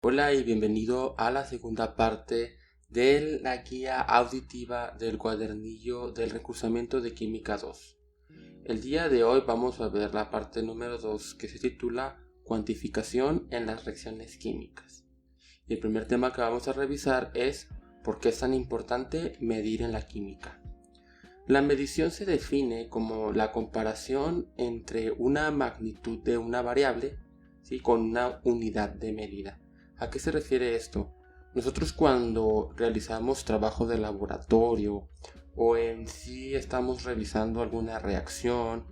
Hola y bienvenido a la segunda parte de la guía auditiva del cuadernillo del recursamiento de Química 2. El día de hoy vamos a ver la parte número 2 que se titula Cuantificación en las reacciones químicas. Y el primer tema que vamos a revisar es ¿por qué es tan importante medir en la química? La medición se define como la comparación entre una magnitud de una variable, ¿sí?, con una unidad de medida. ¿A qué se refiere esto? Nosotros cuando realizamos trabajo de laboratorio o en sí estamos revisando alguna reacción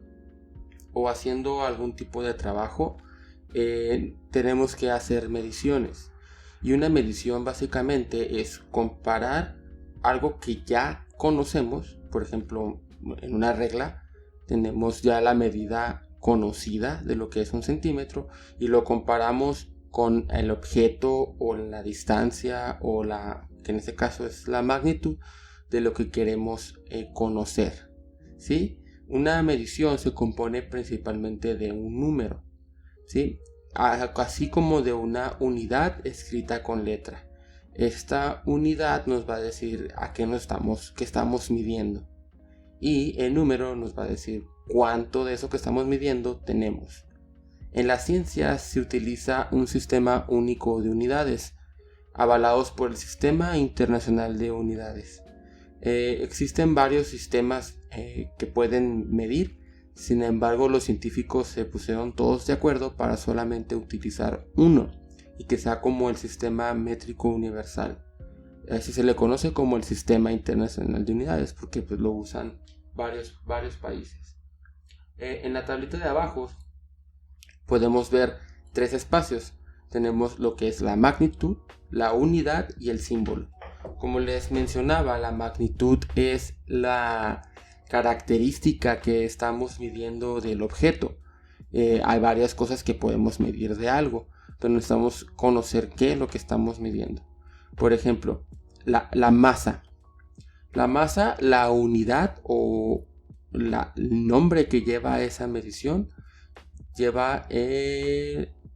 o haciendo algún tipo de trabajo, tenemos que hacer mediciones. Y una medición básicamente es comparar algo que ya conocemos. Por ejemplo, en una regla tenemos ya la medida conocida de lo que es un centímetro y lo comparamos con el objeto o la distancia o que en este caso es la magnitud de lo que queremos conocer, ¿sí? Una medición se compone principalmente de un número, ¿sí?, así como de una unidad escrita con letra. Esta unidad nos va a decir a qué estamos midiendo, y el número nos va a decir cuánto de eso que estamos midiendo tenemos. En la ciencia se utiliza un sistema único de unidades, avalados por el Sistema Internacional de Unidades. Existen varios sistemas que pueden medir. Sin embargo, los científicos se pusieron todos de acuerdo para solamente utilizar uno y que sea como el sistema métrico universal. Así se le conoce como el Sistema Internacional de Unidades porque pues, lo usan varios países. En la tablita de abajo podemos ver tres espacios. Tenemos lo que es la magnitud, la unidad y el símbolo. Como les mencionaba, la magnitud es la característica que estamos midiendo del objeto. Hay varias cosas que podemos medir de algo, pero necesitamos conocer qué es lo que estamos midiendo. Por ejemplo, la masa. La masa, la unidad o el nombre que lleva esa medición, lleva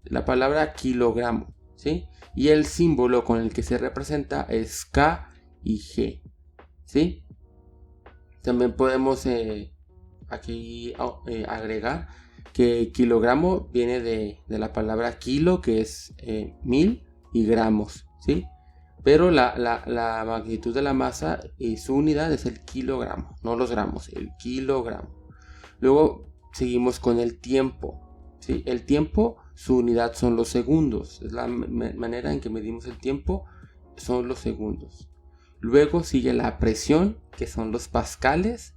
la palabra kilogramo, ¿sí? Y el símbolo con el que se representa es K y G, ¿sí? También podemos aquí agregar que kilogramo viene de la palabra kilo, que es 1000, y gramos, ¿sí? Pero la magnitud de la masa y su unidad es el kilogramo, no los gramos, el kilogramo. Luego seguimos con el tiempo, ¿sí? El tiempo, su unidad son los segundos. Es la manera en que medimos el tiempo, son los segundos. Luego sigue la presión, que son los pascales.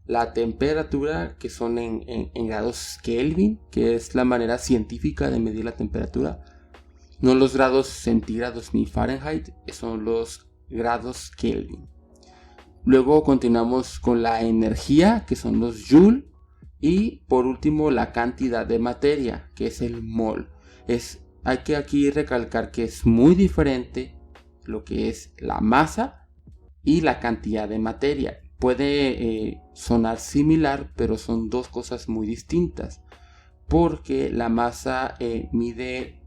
La temperatura, que son en grados Kelvin, que es la manera científica de medir la temperatura. No los grados centígrados ni Fahrenheit, son los grados Kelvin. Luego continuamos con la energía, que son los Joule. Y por último la cantidad de materia, que es el mol. Hay que aquí recalcar que es muy diferente lo que es la masa y la cantidad de materia. Puede sonar similar, pero son dos cosas muy distintas. Porque la masa mide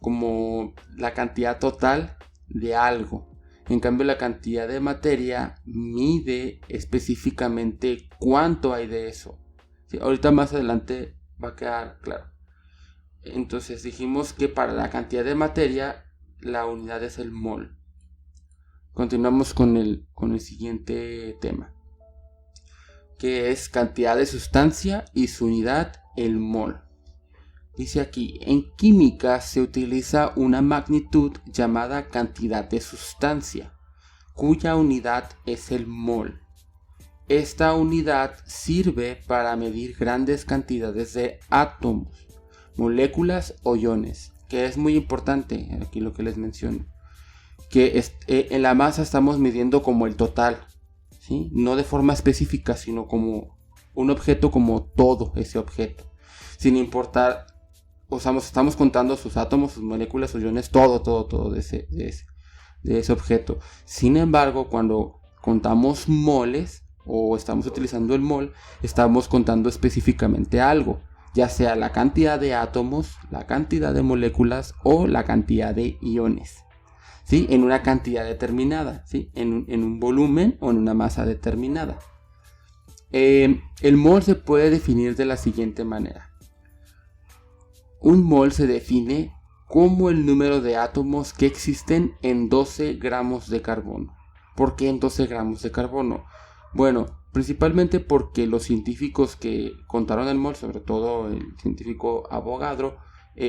como la cantidad total de algo. En cambio, la cantidad de materia mide específicamente cuánto hay de eso. Sí, ahorita más adelante va a quedar claro. Entonces dijimos que para la cantidad de materia la unidad es el mol. Continuamos con el siguiente tema, que es cantidad de sustancia y su unidad el mol. Dice aquí, en química se utiliza una magnitud llamada cantidad de sustancia, cuya unidad es el mol. Esta unidad sirve para medir grandes cantidades de átomos, moléculas o iones, que es muy importante aquí lo que les menciono. Que en la masa estamos midiendo como el total, ¿sí? No de forma específica, sino como un objeto, como todo ese objeto, sin importar. Estamos contando sus átomos, sus moléculas, sus iones, todo de ese objeto. Sin embargo, cuando contamos moles o estamos utilizando el mol, estamos contando específicamente algo. ya sea la cantidad de átomos, la cantidad de moléculas o la cantidad de iones, ¿sí? En una cantidad determinada, ¿sí? En un volumen o en una masa determinada. El mol se puede definir de la siguiente manera. Un mol se define como el número de átomos que existen en 12 gramos de carbono. ¿Por qué en 12 gramos de carbono? Bueno, principalmente porque los científicos que contaron el mol, sobre todo el científico Avogadro,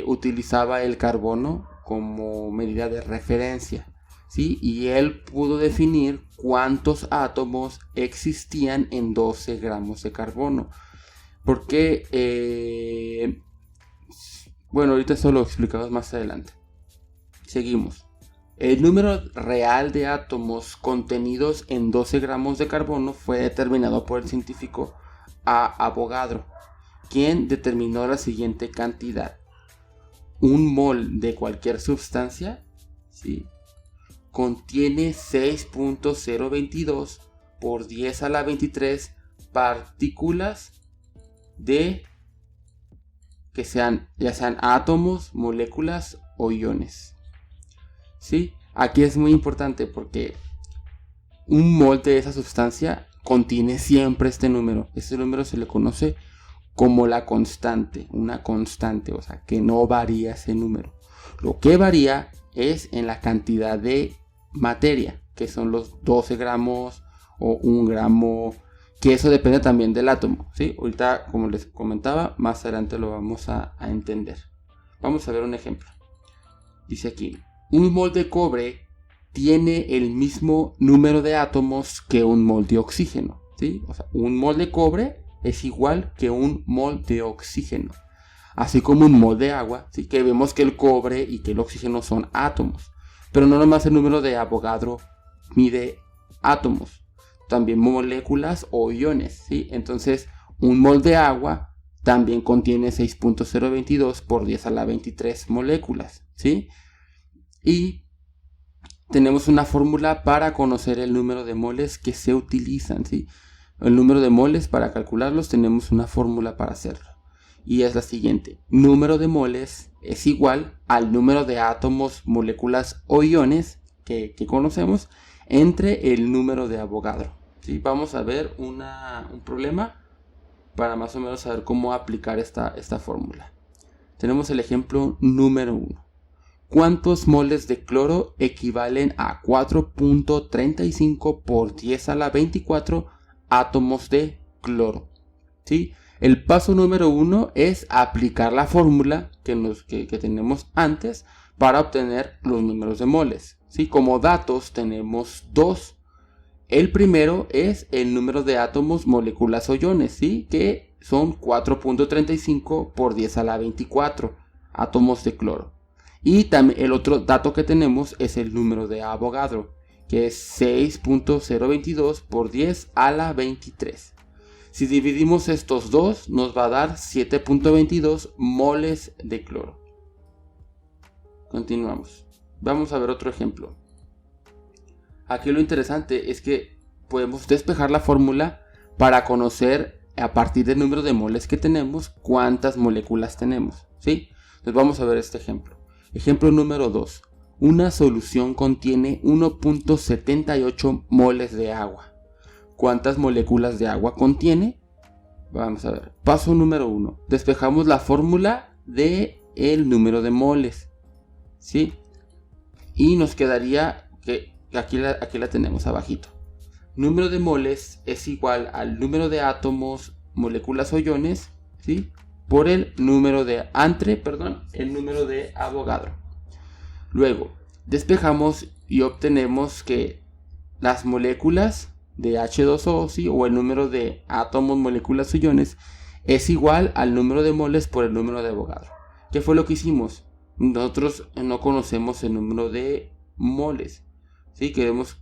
utilizaba el carbono como medida de referencia, ¿sí? Y él pudo definir cuántos átomos existían en 12 gramos de carbono. Porque, bueno, ahorita eso lo explicamos más adelante. Seguimos. El número real de átomos contenidos en 12 gramos de carbono fue determinado por el científico Avogadro, quien determinó la siguiente cantidad. Un mol de cualquier sustancia, ¿sí?, contiene 6.022 por 10 a la 23 partículas de que ya sean átomos, moléculas o iones. ¿Sí? Aquí es muy importante porque un mol de esa sustancia contiene siempre este número. Este número se le conoce como la constante, una constante, o sea, que no varía ese número. Lo que varía es en la cantidad de materia, que son los 12 gramos o 1 gramo, que eso depende también del átomo, ¿sí? Ahorita, como les comentaba, más adelante lo vamos a entender. Vamos a ver un ejemplo. Dice aquí, un mol de cobre tiene el mismo número de átomos que un mol de oxígeno, ¿sí? O sea, un mol de cobre es igual que un mol de oxígeno. Así como un mol de agua, ¿sí? Que vemos que el cobre y que el oxígeno son átomos. Pero no nomás el número de Avogadro mide átomos, también moléculas o iones, ¿sí? Entonces, un mol de agua también contiene 6.022 por 10 a la 23 moléculas, ¿sí? Y tenemos una fórmula para conocer el número de moles que se utilizan, ¿sí? El número de moles, para calcularlos, tenemos una fórmula para hacerlo. Y es la siguiente. Número de moles es igual al número de átomos, moléculas o iones que conocemos entre el número de Avogadro, ¿sí? Vamos a ver un problema para más o menos saber cómo aplicar esta fórmula. Tenemos el ejemplo número 1. ¿Cuántos moles de cloro equivalen a 4.35 por 10 a la 24 átomos de cloro? ¿Sí? El paso número 1 es aplicar la fórmula que tenemos antes para obtener los números de moles, ¿sí? Como datos tenemos dos. El primero es el número de átomos, moléculas o iones, ¿sí? Que son 4.35 por 10 a la 24 átomos de cloro. Y también el otro dato que tenemos es el número de Avogadro, que es 6.022 por 10 a la 23. Si dividimos estos dos, nos va a dar 7.22 moles de cloro. Continuamos. Vamos a ver otro ejemplo. Aquí lo interesante es que podemos despejar la fórmula para conocer, a partir del número de moles que tenemos, cuántas moléculas tenemos, ¿sí? Entonces vamos a ver este ejemplo. Ejemplo número 2. Una solución contiene 1.78 moles de agua. ¿Cuántas moléculas de agua contiene? Vamos a ver. Paso número 1. Despejamos la fórmula del número de moles, ¿sí? Y nos quedaría que aquí la tenemos abajito. Número de moles es igual al número de átomos, moléculas o iones, ¿sí?, por el número de el número de Avogadro. Luego, despejamos y obtenemos que las moléculas de H2O, ¿sí?, o el número de átomos, moléculas o iones es igual al número de moles por el número de Avogadro. ¿Qué fue lo que hicimos? Nosotros no conocemos el número de moles, ¿sí? Queremos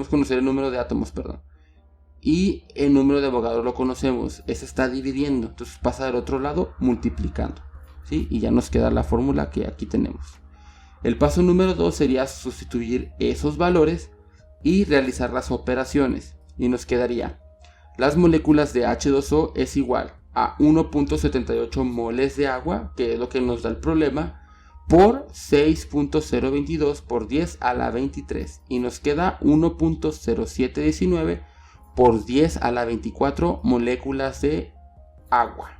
conocer el número de átomos, y el número de Avogadro lo conocemos. Ese está dividiendo, entonces pasa del otro lado multiplicando, ¿sí? Y ya nos queda la fórmula que aquí tenemos. El paso número 2 sería sustituir esos valores y realizar las operaciones, y nos quedaría: las moléculas de H2O es igual a 1.78 moles de agua, que es lo que nos da el problema, por 6.022 por 10 a la 23. Y nos queda 1.0719 por 10 a la 24 moléculas de agua.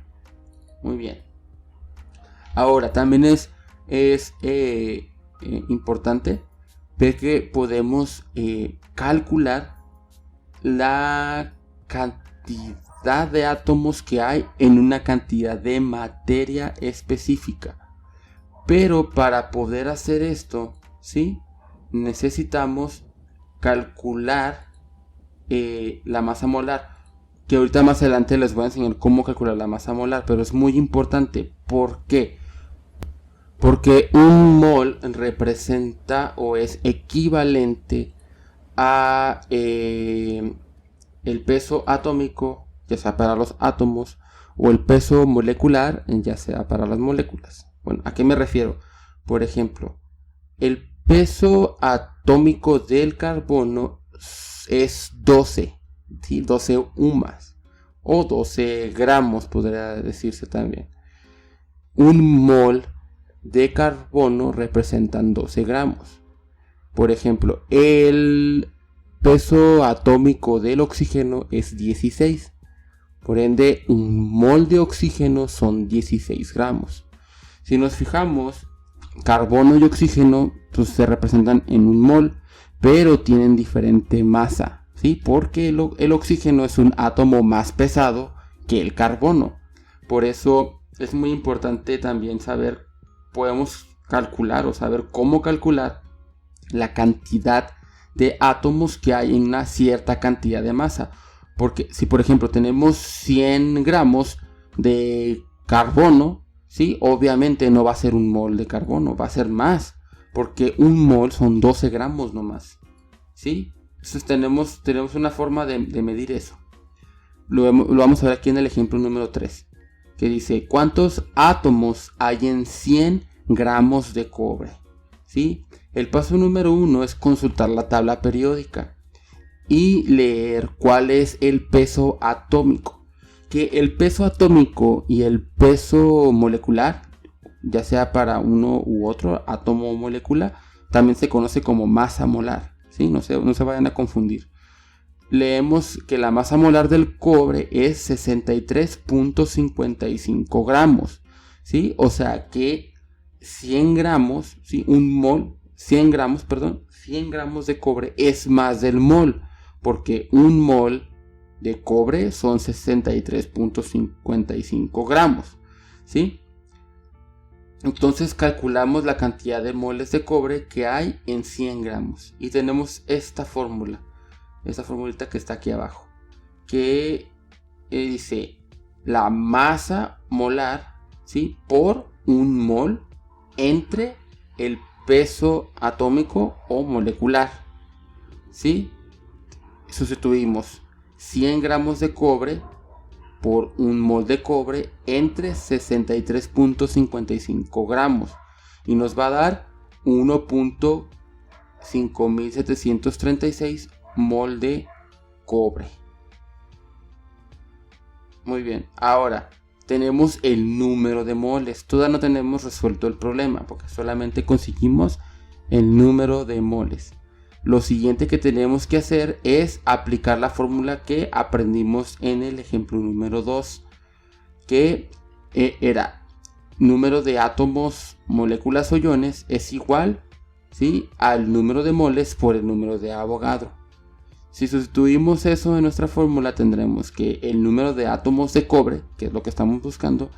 Muy bien. Ahora también es importante ver que podemos calcular la cantidad de átomos que hay en una cantidad de materia específica. Pero para poder hacer esto, ¿sí?, necesitamos calcular la masa molar. Que ahorita más adelante les voy a enseñar cómo calcular la masa molar. Pero es muy importante. ¿Por qué? Porque un mol representa o es equivalente a el peso atómico, ya sea para los átomos, o el peso molecular, ya sea para las moléculas. Bueno, ¿a qué me refiero? Por ejemplo, el peso atómico del carbono es 12, ¿sí? 12 UMAS o 12 gramos podría decirse también. Un mol de carbono representan 12 gramos. Por ejemplo, el peso atómico del oxígeno es 16. Por ende, un mol de oxígeno son 16 gramos. Si nos fijamos, carbono y oxígeno pues, se representan en un mol, pero tienen diferente masa, ¿sí? Porque el oxígeno es un átomo más pesado que el carbono. Por eso es muy importante también saber, podemos calcular o saber cómo calcular la cantidad de átomos que hay en una cierta cantidad de masa. Porque si por ejemplo tenemos 100 gramos de carbono, ¿sí?, obviamente no va a ser un mol de carbono, va a ser más. Porque un mol son 12 gramos nomás, ¿sí? Entonces tenemos una forma de medir eso. Lo vamos a ver aquí en el ejemplo número 3. Que dice, ¿cuántos átomos hay en 100 gramos de cobre? ¿Sí? El paso número 1 es consultar la tabla periódica y leer cuál es el peso atómico. Que el peso atómico y el peso molecular, ya sea para uno u otro átomo o molécula, también se conoce como masa molar, ¿sí? No se vayan a confundir. Leemos que la masa molar del cobre es 63.55 gramos, ¿sí? O sea que 100 gramos, ¿sí? 100 gramos de cobre es más del mol, porque un mol de cobre son 63.55 gramos, ¿sí? Entonces calculamos la cantidad de moles de cobre que hay en 100 gramos y tenemos esta fórmula. Esta formulita que está aquí abajo, que dice la masa molar, ¿sí?, por un mol entre el peso atómico o molecular, ¿sí? Sustituimos 100 gramos de cobre por un mol de cobre entre 63.55 gramos y nos va a dar 1.5736 mol de cobre. Muy bien, ahora tenemos el número de moles. Todavía no tenemos resuelto el problema porque solamente conseguimos el número de moles. Lo siguiente que tenemos que hacer es aplicar la fórmula que aprendimos en el ejemplo número 2, que era número de átomos, moléculas o iones es igual, ¿sí?, al número de moles por el número de Avogadro. Si sustituimos eso en nuestra fórmula, tendremos que el número de átomos de cobre, que es lo que estamos buscando,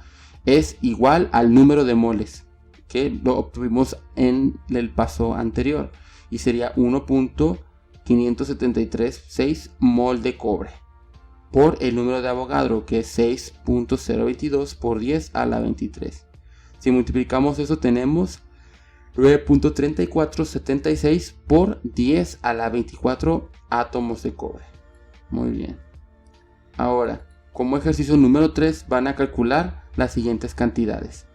es igual al número de moles, que lo obtuvimos en el paso anterior, y sería 1.5736 mol de cobre por el número de Avogadro, que es 6.022 por 10 a la 23. Si multiplicamos eso, tenemos 9.3476 por 10 a la 24 átomos de cobre. Muy bien. Ahora, como ejercicio número 3, van a calcular las siguientes cantidades.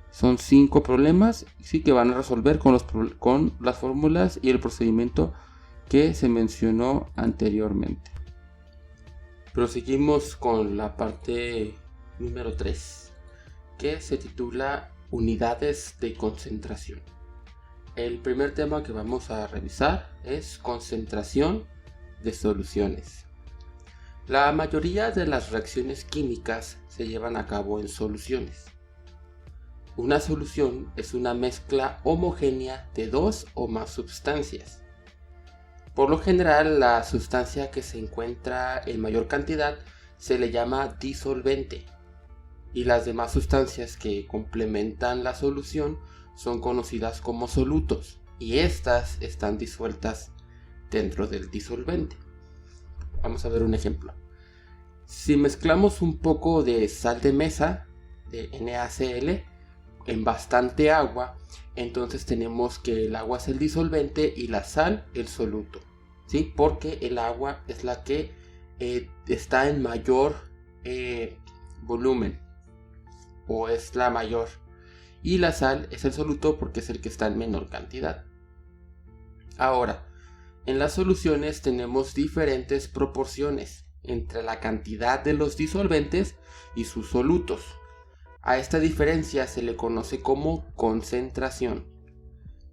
Son 5 problemas, sí, que van a resolver con las fórmulas y el procedimiento que se mencionó anteriormente. Proseguimos con la parte número 3, que se titula Unidades de concentración. El primer tema que vamos a revisar es concentración de soluciones. La mayoría de las reacciones químicas se llevan a cabo en soluciones. Una solución es una mezcla homogénea de dos o más sustancias. Por lo general, la sustancia que se encuentra en mayor cantidad se le llama disolvente, y las demás sustancias que complementan la solución son conocidas como solutos, y estas están disueltas dentro del disolvente. Vamos a ver un ejemplo. Si mezclamos un poco de sal de mesa, de NaCl, en bastante agua, entonces tenemos que el agua es el disolvente y la sal el soluto, ¿sí? Porque el agua es la que está en mayor volumen, o es la mayor, y la sal es el soluto porque es el que está en menor cantidad. Ahora, en las soluciones tenemos diferentes proporciones entre la cantidad de los disolventes y sus solutos. A esta diferencia se le conoce como concentración,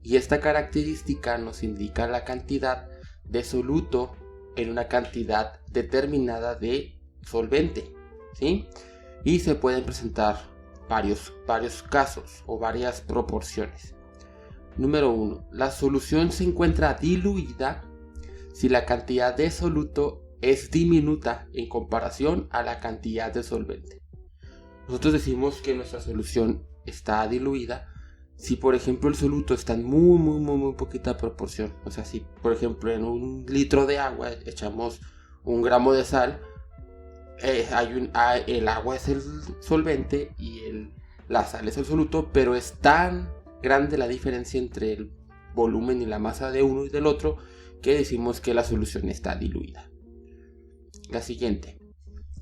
y esta característica nos indica la cantidad de soluto en una cantidad determinada de solvente, ¿sí? Y se pueden presentar varios casos o varias proporciones. Número 1. La solución se encuentra diluida si la cantidad de soluto es diminuta en comparación a la cantidad de solvente. Nosotros decimos que nuestra solución está diluida si, por ejemplo, el soluto está en muy poquita proporción. O sea, si, por ejemplo, en 1 litro de agua echamos 1 gramo de sal, el agua es el solvente y la sal es el soluto, pero es tan grande la diferencia entre el volumen y la masa de uno y del otro que decimos que la solución está diluida. La siguiente.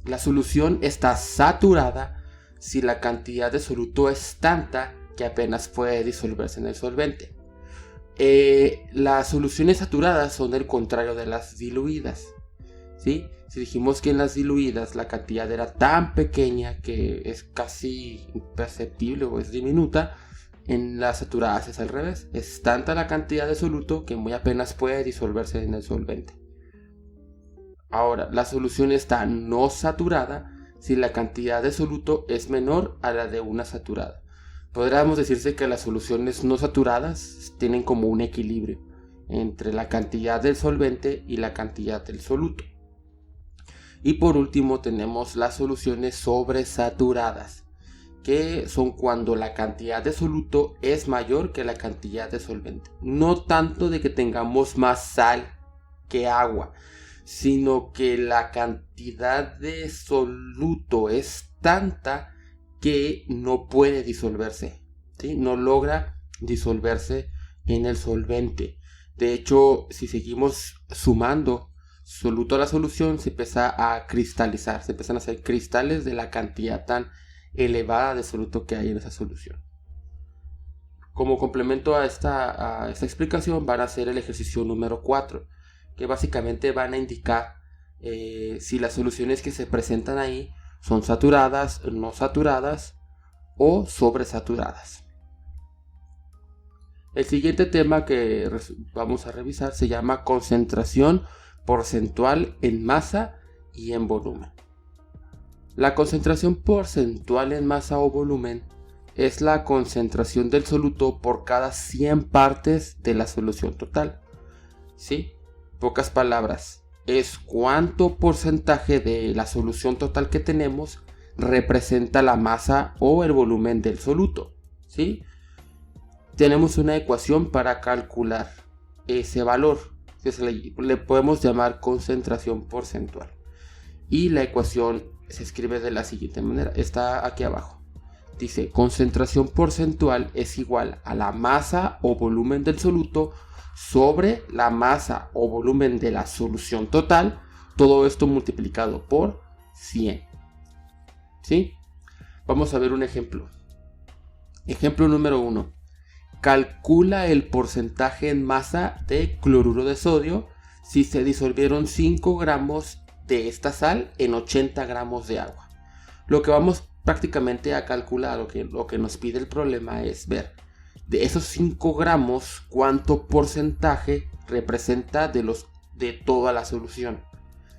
La solución está saturada si la cantidad de soluto es tanta que apenas puede disolverse en el solvente. Las soluciones saturadas son el contrario de las diluidas, ¿sí? Si dijimos que en las diluidas la cantidad era tan pequeña que es casi imperceptible o es diminuta, en las saturadas es al revés. Es tanta la cantidad de soluto que muy apenas puede disolverse en el solvente. Ahora, la solución está no saturada si la cantidad de soluto es menor a la de una saturada. Podríamos decirse que las soluciones no saturadas tienen como un equilibrio entre la cantidad del solvente y la cantidad del soluto. Y por último tenemos las soluciones sobresaturadas, que son cuando la cantidad de soluto es mayor que la cantidad de solvente. No tanto de que tengamos más sal que agua, sino que la cantidad de soluto es tanta que no puede disolverse, ¿sí? No logra disolverse en el solvente. De hecho, si seguimos sumando soluto a la solución, se empieza a cristalizar, se empiezan a hacer cristales de la cantidad tan elevada de soluto que hay en esa solución. Como complemento a esta explicación van a hacer el ejercicio número 4, que básicamente van a indicar si las soluciones que se presentan ahí son saturadas, no saturadas o sobresaturadas. El siguiente tema que vamos a revisar se llama concentración porcentual en masa y en volumen. La concentración porcentual en masa o volumen es la concentración del soluto por cada 100 partes de la solución total. ¿Sí? Pocas palabras, es cuánto porcentaje de la solución total que tenemos representa la masa o el volumen del soluto, ¿sí? Tenemos una ecuación para calcular ese valor, que le podemos llamar concentración porcentual. Y la ecuación se escribe de la siguiente manera, está aquí abajo. Dice, concentración porcentual es igual a la masa o volumen del soluto sobre la masa o volumen de la solución total, todo esto multiplicado por 100. ¿Sí? Vamos a ver un ejemplo. Ejemplo número 1. Calcula el porcentaje en masa de cloruro de sodio si se disolvieron 5 gramos de esta sal en 80 gramos de agua. Lo que vamos prácticamente a calcular lo que nos pide el problema es ver de esos 5 gramos cuánto porcentaje representa de toda la solución,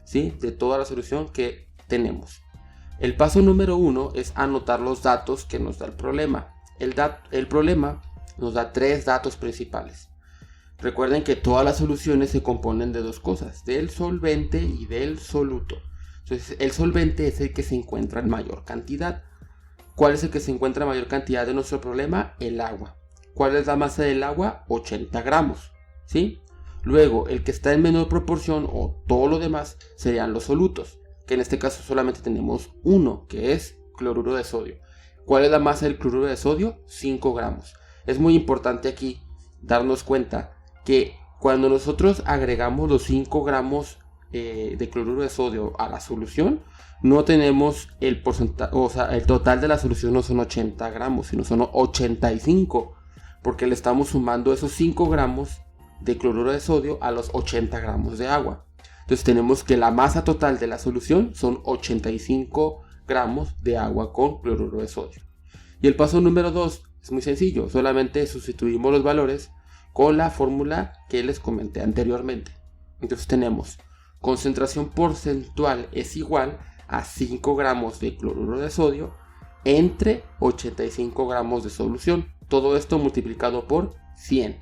¿sí? De toda la solución que tenemos. El paso número 1 es anotar los datos que nos da el problema. El problema nos da 3 datos principales. Recuerden que todas las soluciones se componen de 2 cosas, del solvente y del soluto. Entonces, el solvente es el que se encuentra en mayor cantidad. ¿Cuál es el que se encuentra en mayor cantidad de nuestro problema? El agua. ¿Cuál es la masa del agua? 80 gramos, ¿sí? Luego, el que está en menor proporción o todo lo demás serían los solutos, que en este caso solamente tenemos uno, que es cloruro de sodio. ¿Cuál es la masa del cloruro de sodio? 5 gramos. Es muy importante aquí darnos cuenta que cuando nosotros agregamos los 5 gramos de cloruro de sodio a la solución, no tenemos el porcentaje, o sea, el total de la solución no son 80 gramos, sino son 85, porque le estamos sumando esos 5 gramos de cloruro de sodio a los 80 gramos de agua. Entonces tenemos que la masa total de la solución son 85 gramos de agua con cloruro de sodio. Y el paso número 2 es muy sencillo, solamente sustituimos los valores con la fórmula que les comenté anteriormente. Entonces tenemos concentración porcentual es igual a 5 gramos de cloruro de sodio entre 85 gramos de solución. Todo esto multiplicado por 100,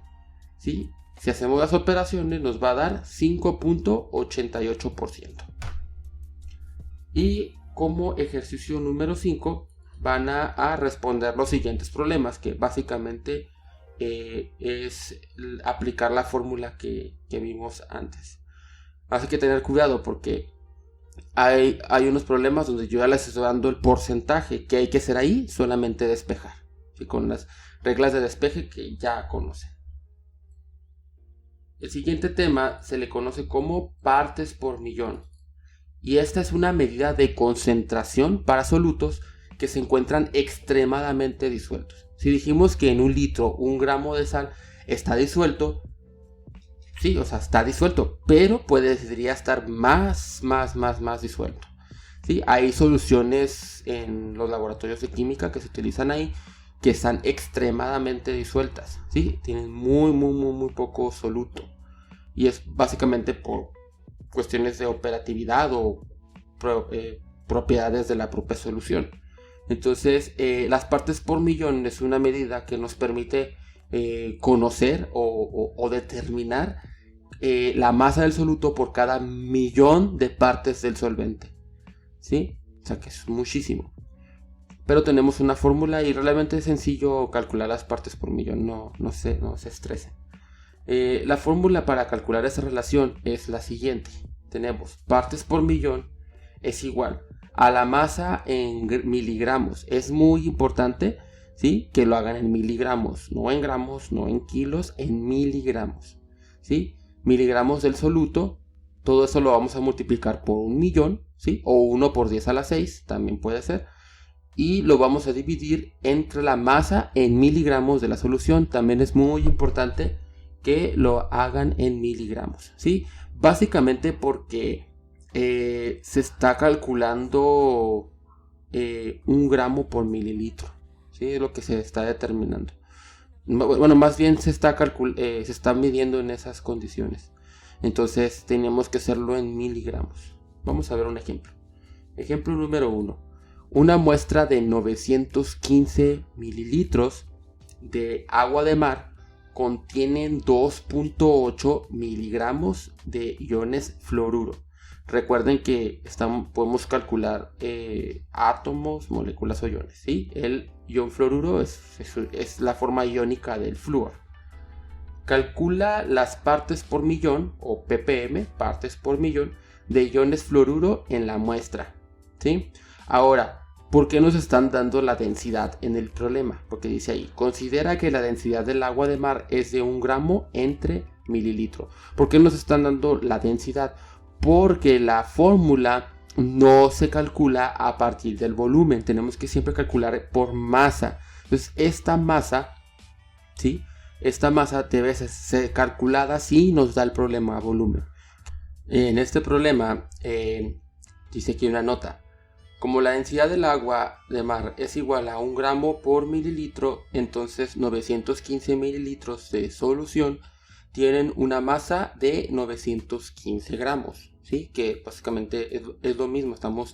¿sí? Si hacemos las operaciones nos va a dar 5.88%. Y como ejercicio número 5 van a responder los siguientes problemas, que básicamente es aplicar la fórmula que vimos antes. Así que tener cuidado porque hay unos problemas donde yo ya les estoy dando el porcentaje que hay que hacer ahí, solamente despejar, ¿sí? Con las reglas de despeje que ya conocen. El siguiente tema se le conoce como partes por millón, y esta es una medida de concentración para solutos que se encuentran extremadamente disueltos. Si dijimos que en un litro 1 gramo de sal está disuelto, sí, o sea, está disuelto, pero podría estar más disuelto, ¿sí? Hay soluciones en los laboratorios de química que se utilizan ahí que están extremadamente disueltas, ¿sí? Tienen muy poco soluto, y es básicamente por cuestiones de operatividad o propiedades de la propia solución. Entonces, las partes por millón es una medida que nos permite conocer o determinar la masa del soluto por cada millón de partes del solvente, ¿sí? O sea que es muchísimo. Pero tenemos una fórmula y realmente es sencillo calcular las partes por millón, no se estresen. La fórmula para calcular esa relación es la siguiente. Tenemos partes por millón es igual a la masa en miligramos. Es muy importante, ¿sí?, que lo hagan en miligramos, no en gramos, no en kilos, en miligramos, ¿sí? Miligramos del soluto, todo eso lo vamos a multiplicar por 1.000.000, ¿sí? O 1 por 10 a la 6, también puede ser. Y lo vamos a dividir entre la masa en miligramos de la solución. También es muy importante que lo hagan en miligramos, ¿sí? Básicamente porque se está calculando 1 gramo por mililitro, ¿sí? Es lo que se está determinando. Bueno, más bien se está midiendo en esas condiciones. Entonces tenemos que hacerlo en miligramos. Vamos a ver un ejemplo. Ejemplo número 1. Una muestra de 915 mililitros de agua de mar contienen 2.8 miligramos de iones fluoruro. Recuerden que podemos calcular átomos, moléculas o iones, ¿sí? El ion fluoruro es la forma iónica del flúor. Calcula las partes por millón, o ppm, partes por millón, de iones fluoruro en la muestra, ¿sí? Ahora, ¿por qué nos están dando la densidad en el problema? Porque dice ahí, considera que la densidad del agua de mar es de 1 gramo entre mililitro. ¿Por qué nos están dando la densidad? Porque la fórmula no se calcula a partir del volumen. Tenemos que siempre calcular por masa. Entonces, esta masa, ¿sí? Esta masa debe ser calculada si nos da el problema a volumen. En este problema, dice aquí una nota. Como la densidad del agua de mar es igual a 1 gramo por mililitro, entonces 915 mililitros de solución tienen una masa de 915 gramos, ¿sí? Que básicamente es lo mismo, estamos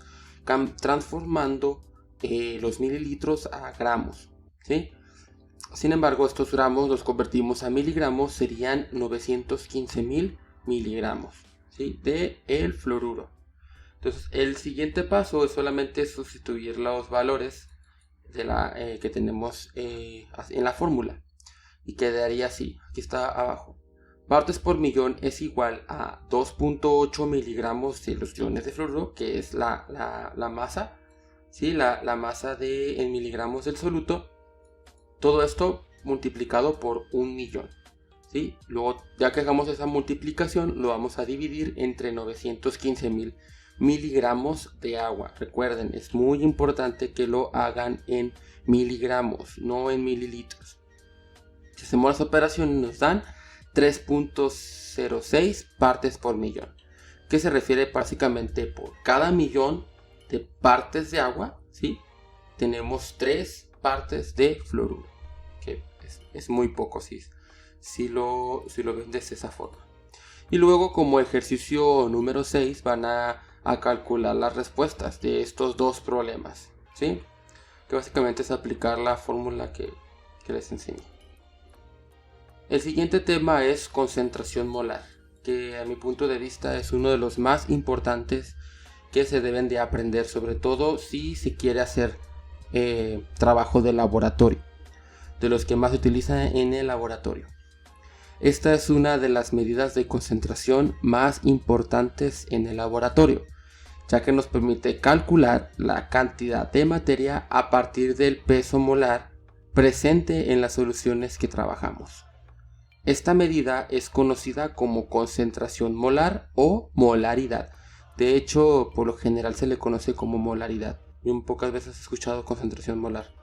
transformando los mililitros a gramos, ¿sí? Sin embargo, estos gramos los convertimos a miligramos, serían 915.000 miligramos, ¿sí? De el fluoruro. Entonces, el siguiente paso es solamente sustituir los valores de que tenemos en la fórmula. Y quedaría así. Aquí está abajo. Partes por millón es igual a 2.8 miligramos de los iones de fluoruro, que es la masa. ¿Sí? La masa en miligramos del soluto. Todo esto multiplicado por 1.000.000. ¿Sí? Luego, ya que hagamos esa multiplicación, lo vamos a dividir entre 915.000 miligramos de agua. Recuerden, es muy importante que lo hagan en miligramos, no en mililitros. Si hacemos las operaciones nos dan 3.06 partes por millón, que se refiere básicamente por cada millón de partes de agua, ¿sí? Tenemos 3 partes de fluoruro, que es muy poco si lo ven de esa forma. Y luego, como ejercicio número 6, van a calcular las respuestas de estos dos problemas, ¿sí? Que básicamente es aplicar la fórmula que les enseñé. El siguiente tema es concentración molar, que a mi punto de vista es uno de los más importantes que se deben de aprender, sobre todo si se quiere hacer trabajo de laboratorio, de los que más se utiliza en el laboratorio. Esta es una de las medidas de concentración más importantes en el laboratorio, ya que nos permite calcular la cantidad de materia a partir del peso molar presente en las soluciones que trabajamos. Esta medida es conocida como concentración molar o molaridad. De hecho, por lo general se le conoce como molaridad. Yo pocas veces he escuchado concentración molar.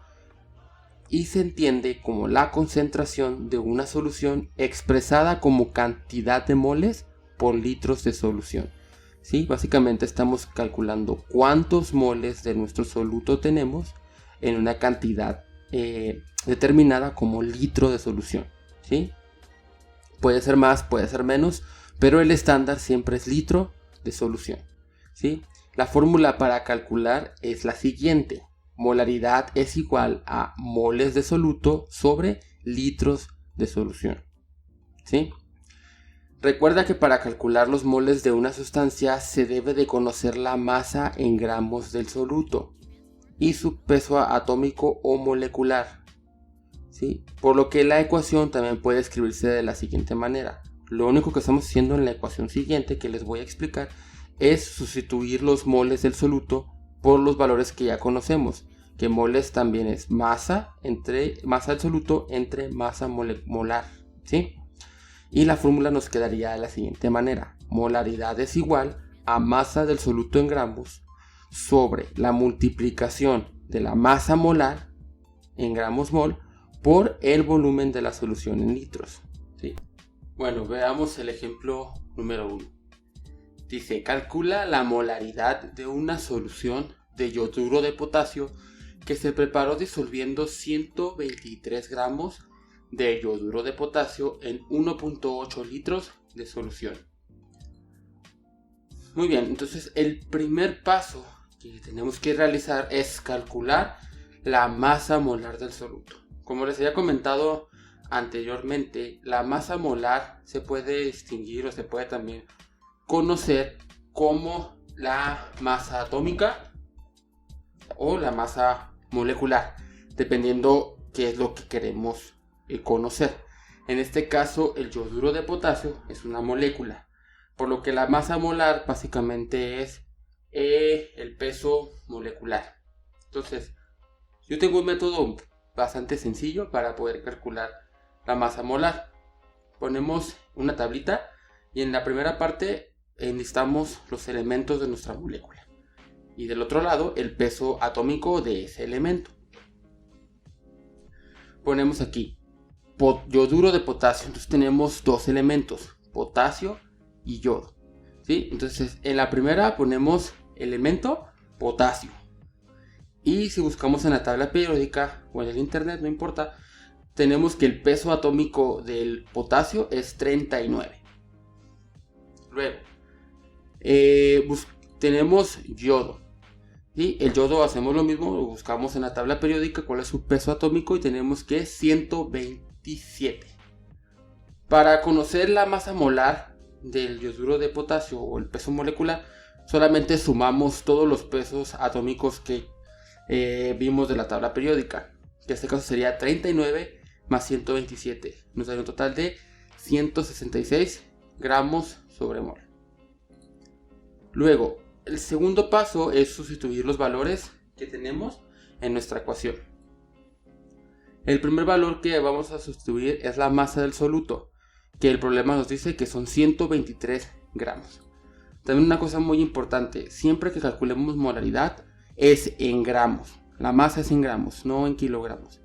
Y se entiende como la concentración de una solución expresada como cantidad de moles por litros de solución. ¿Sí? Básicamente estamos calculando cuántos moles de nuestro soluto tenemos en una cantidad determinada como litro de solución. ¿Sí? Puede ser más, puede ser menos, pero el estándar siempre es litro de solución. ¿Sí? La fórmula para calcular es la siguiente. Molaridad es igual a moles de soluto sobre litros de solución. ¿Sí? Recuerda que para calcular los moles de una sustancia se debe de conocer la masa en gramos del soluto y su peso atómico o molecular. ¿Sí? Por lo que la ecuación también puede escribirse de la siguiente manera. Lo único que estamos haciendo en la ecuación siguiente que les voy a explicar es sustituir los moles del soluto por los valores que ya conocemos, que moles también es masa del soluto entre masa molar, ¿sí? Y la fórmula nos quedaría de la siguiente manera. Molaridad es igual a masa del soluto en gramos sobre la multiplicación de la masa molar en gramos mol por el volumen de la solución en litros, ¿sí? Bueno, veamos el ejemplo número 1. Dice, calcula la molaridad de una solución de yoduro de potasio que se preparó disolviendo 123 gramos de yoduro de potasio en 1.8 litros de solución. Muy bien, entonces el primer paso que tenemos que realizar es calcular la masa molar del soluto. Como les había comentado anteriormente, la masa molar se puede distinguir o se puede también conocer como la masa atómica o la masa molecular, dependiendo qué es lo que queremos conocer. En este caso, el yoduro de potasio es una molécula, por lo que la masa molar básicamente es el peso molecular. Entonces, yo tengo un método bastante sencillo para poder calcular la masa molar. Ponemos una tablita y en la primera parte necesitamos los elementos de nuestra molécula y del otro lado el peso atómico de ese elemento. Ponemos aquí yoduro de potasio, entonces tenemos dos elementos, potasio y yodo, ¿sí? Entonces en la primera ponemos elemento potasio Y si buscamos en la tabla periódica o en el internet, no importa, tenemos que el peso atómico del potasio es 39. Luego, tenemos yodo. ¿Sí? El yodo hacemos lo mismo, lo buscamos en la tabla periódica cuál es su peso atómico y tenemos que es 127. Para conocer la masa molar del yoduro de potasio o el peso molecular, solamente sumamos todos los pesos atómicos que vimos de la tabla periódica, que en este caso sería 39 más 127, nos da un total de 166 gramos sobre mol. Luego, el segundo paso es sustituir los valores que tenemos en nuestra ecuación. El primer valor que vamos a sustituir es la masa del soluto, que el problema nos dice que son 123 gramos. También una cosa muy importante, siempre que calculemos molaridad es en gramos. La masa es en gramos, no en kilogramos.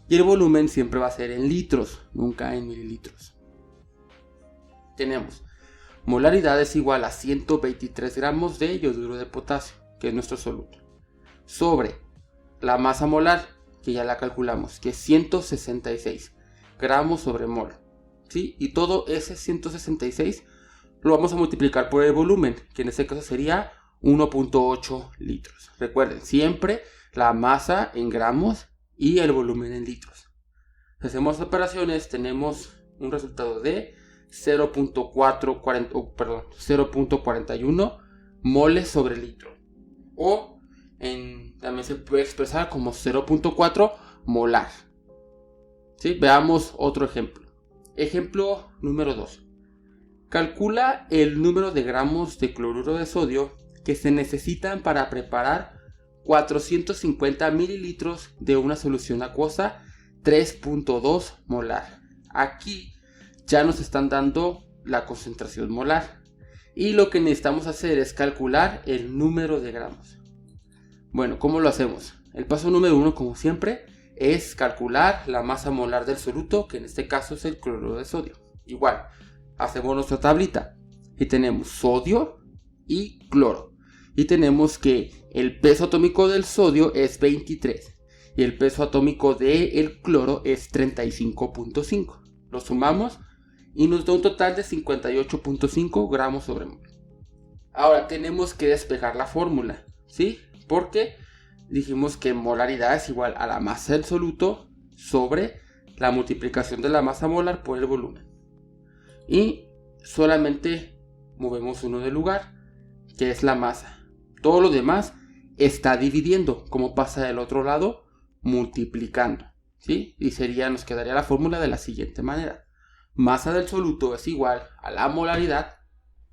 Y el volumen siempre va a ser en litros, nunca en mililitros. Tenemos molaridad es igual a 123 gramos de yoduro de potasio, que es nuestro soluto, sobre la masa molar, que ya la calculamos, que es 166 gramos sobre mol. ¿Sí? Y todo ese 166 lo vamos a multiplicar por el volumen, que en este caso sería 1.8 litros. Recuerden, siempre la masa en gramos y el volumen en litros. Si hacemos operaciones, tenemos un resultado de 0.41 moles sobre litro. O también se puede expresar como 0.4 molar. ¿Sí? Veamos otro ejemplo. Ejemplo número 2. Calcula el número de gramos de cloruro de sodio que se necesitan para preparar 450 mililitros de una solución acuosa 3.2 molar. Aquí ya nos están dando la concentración molar. Y lo que necesitamos hacer es calcular el número de gramos. Bueno, ¿cómo lo hacemos? El paso número 1, como siempre, es calcular la masa molar del soluto, que en este caso es el cloruro de sodio. Igual, hacemos nuestra tablita y tenemos sodio y cloro. Y tenemos que el peso atómico del sodio es 23 y el peso atómico del cloro es 35.5. Lo sumamos y nos da un total de 58.5 gramos sobre mol. Ahora tenemos que despejar la fórmula, ¿sí? Porque dijimos que molaridad es igual a la masa del soluto sobre la multiplicación de la masa molar por el volumen. Y solamente movemos uno del lugar, que es la masa. Todo lo demás está dividiendo, como pasa del otro lado, multiplicando, ¿sí? Y nos quedaría la fórmula de la siguiente manera. Masa del soluto es igual a la molaridad,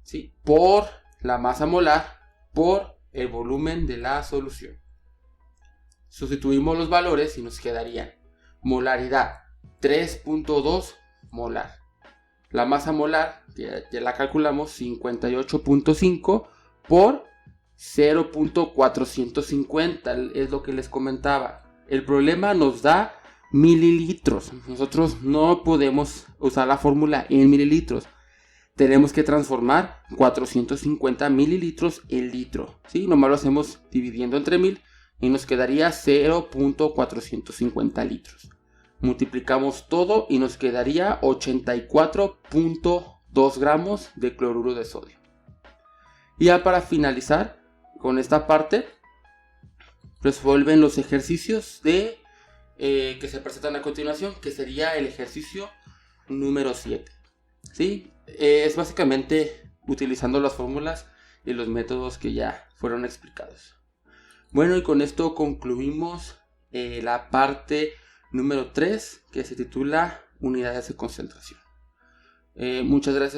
¿sí? Por la masa molar por el volumen de la solución. Sustituimos los valores y nos quedarían molaridad 3.2 molar. La masa molar, ya la calculamos, 58.5 por 0.450, es lo que les comentaba. El problema nos da mililitros. Nosotros no podemos usar la fórmula en mililitros. Tenemos que transformar 450 mililitros en litro. ¿Sí? Nomás lo hacemos dividiendo entre 1000 y nos quedaría 0.450 litros. Multiplicamos todo y nos quedaría 84.2 gramos de cloruro de sodio. Y ya para finalizar con esta parte, resuelven los ejercicios que se presentan a continuación, que sería el ejercicio número 7. ¿Sí? Es básicamente utilizando las fórmulas y los métodos que ya fueron explicados. Bueno, y con esto concluimos la parte número 3, que se titula Unidades de concentración. Muchas gracias.